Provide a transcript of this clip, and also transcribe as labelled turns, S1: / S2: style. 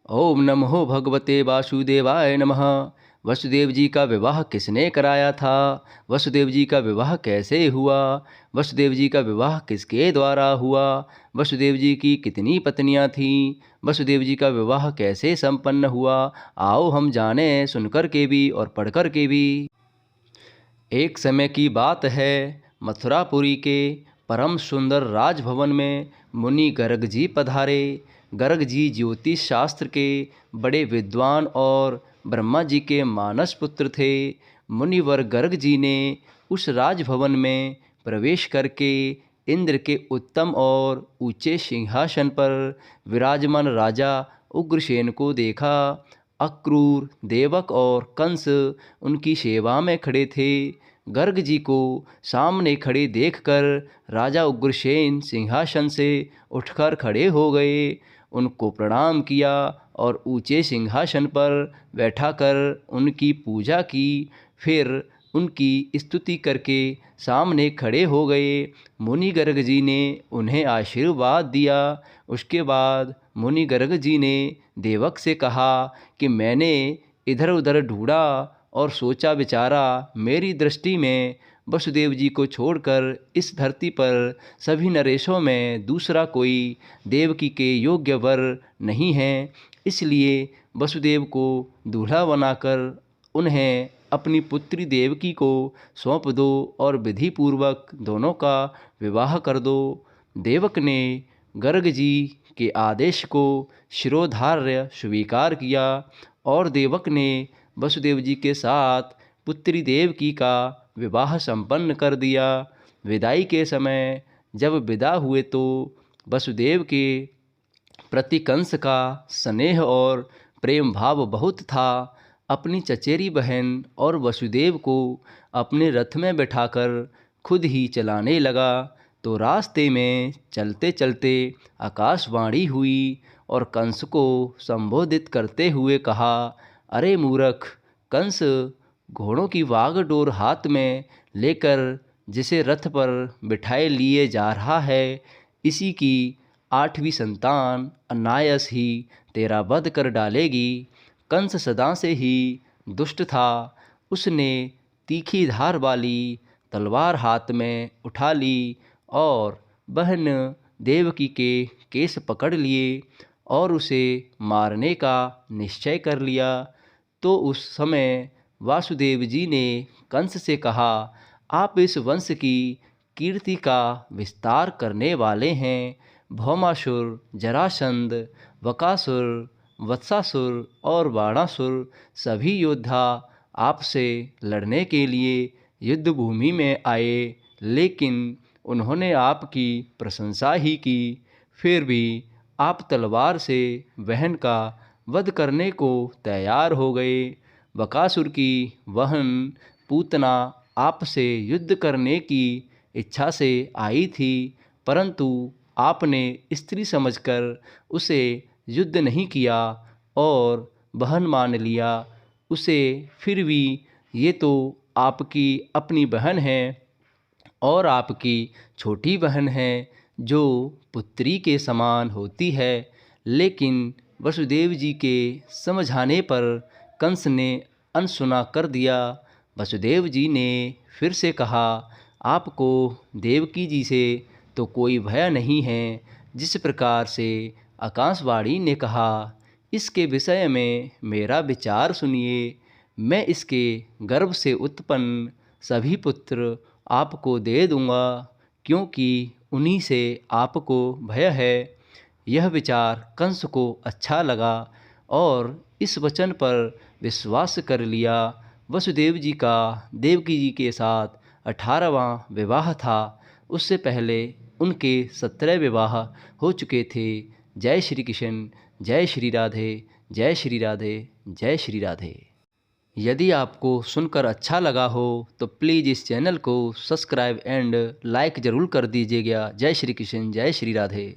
S1: ओम नमो भगवते वासुदेवाय नमः। वसुदेव जी का विवाह किसने कराया था? वसुदेव जी का विवाह कैसे हुआ? वसुदेव जी का विवाह किसके द्वारा हुआ? वसुदेव जी की कितनी पत्नियां थीं? वसुदेव जी का विवाह कैसे संपन्न हुआ? आओ हम जानें, सुनकर के भी और पढ़कर के भी। एक समय की बात है, मथुरापुरी के परम सुंदर राजभवन में मुनि गर्ग जी पधारे। गर्ग जी ज्योतिष शास्त्र के बड़े विद्वान और ब्रह्मा जी के मानस पुत्र थे। मुनिवर गर्ग जी ने उस राजभवन में प्रवेश करके इंद्र के उत्तम और ऊंचे सिंहासन पर विराजमान राजा उग्रसेन को देखा। अक्रूर, देवक और कंस उनकी सेवा में खड़े थे। गर्ग जी को सामने खड़े देखकर राजा उग्रसेन सिंहासन से उठकर खड़े हो गए, उनको प्रणाम किया और ऊंचे सिंहासन पर बैठाकर उनकी पूजा की। फिर उनकी स्तुति करके सामने खड़े हो गए। मुनि गर्ग जी ने उन्हें आशीर्वाद दिया। उसके बाद मुनि गर्ग जी ने देवक से कहा कि मैंने इधर उधर ढूंढा और सोचा विचारा, मेरी दृष्टि में वसुदेव जी को छोड़कर इस धरती पर सभी नरेशों में दूसरा कोई देवकी के योग्य वर नहीं है। इसलिए वसुदेव को दूल्हा बनाकर उन्हें अपनी पुत्री देवकी को सौंप दो और विधि पूर्वक दोनों का विवाह कर दो। देवक ने गर्ग जी के आदेश को शिरोधार्य स्वीकार किया और देवक ने वसुदेव जी के साथ पुत्री देवकी का विवाह संपन्न कर दिया। विदाई के समय जब विदा हुए तो वसुदेव के प्रति कंस का स्नेह और प्रेम भाव बहुत था। अपनी चचेरी बहन और वसुदेव को अपने रथ में बैठाकर खुद ही चलाने लगा। तो रास्ते में चलते चलते आकाशवाणी हुई और कंस को संबोधित करते हुए कहा, अरे मूर्ख कंस, घोड़ों की वागडोर हाथ में लेकर जिसे रथ पर बिठाए लिए जा रहा है, इसी की 8वीं संतान अनायास ही तेरा वध कर डालेगी। कंस सदा से ही दुष्ट था। उसने तीखी धार वाली तलवार हाथ में उठा ली और बहन देवकी के केस पकड़ लिए और उसे मारने का निश्चय कर लिया। तो उस समय वासुदेव जी ने कंस से कहा, आप इस वंश की कीर्ति का विस्तार करने वाले हैं। भौमासुर, जरासंध, बकासुर, वत्सासुर और बाणासुर सभी योद्धा आपसे लड़ने के लिए युद्ध भूमि में आए, लेकिन उन्होंने आपकी प्रशंसा ही की। फिर भी आप तलवार से बहन का वध करने को तैयार हो गए। बकासुर की बहन पूतना आपसे युद्ध करने की इच्छा से आई थी, परंतु आपने स्त्री समझकर उसे युद्ध नहीं किया और बहन मान लिया उसे। फिर भी ये तो आपकी अपनी बहन है और आपकी छोटी बहन है जो पुत्री के समान होती है। लेकिन वसुदेव जी के समझाने पर कंस ने अनसुना कर दिया। वसुदेव जी ने फिर से कहा, आपको देवकी जी से तो कोई भय नहीं है। जिस प्रकार से आकाशवाणी ने कहा, इसके विषय में मेरा विचार सुनिए। मैं इसके गर्भ से उत्पन्न सभी पुत्र आपको दे दूंगा, क्योंकि उन्हीं से आपको भय है। यह विचार कंस को अच्छा लगा और इस वचन पर विश्वास कर लिया। वसुदेव जी का देवकी जी के साथ 18वां विवाह था। उससे पहले उनके 17 विवाह हो चुके थे। जय श्री कृष्ण, जय श्री राधे, जय श्री राधे, जय श्री राधे। यदि आपको सुनकर अच्छा लगा हो तो प्लीज़ इस चैनल को सब्सक्राइब एंड लाइक ज़रूर कर दीजिएगा। जय श्री कृष्ण, जय श्री राधे।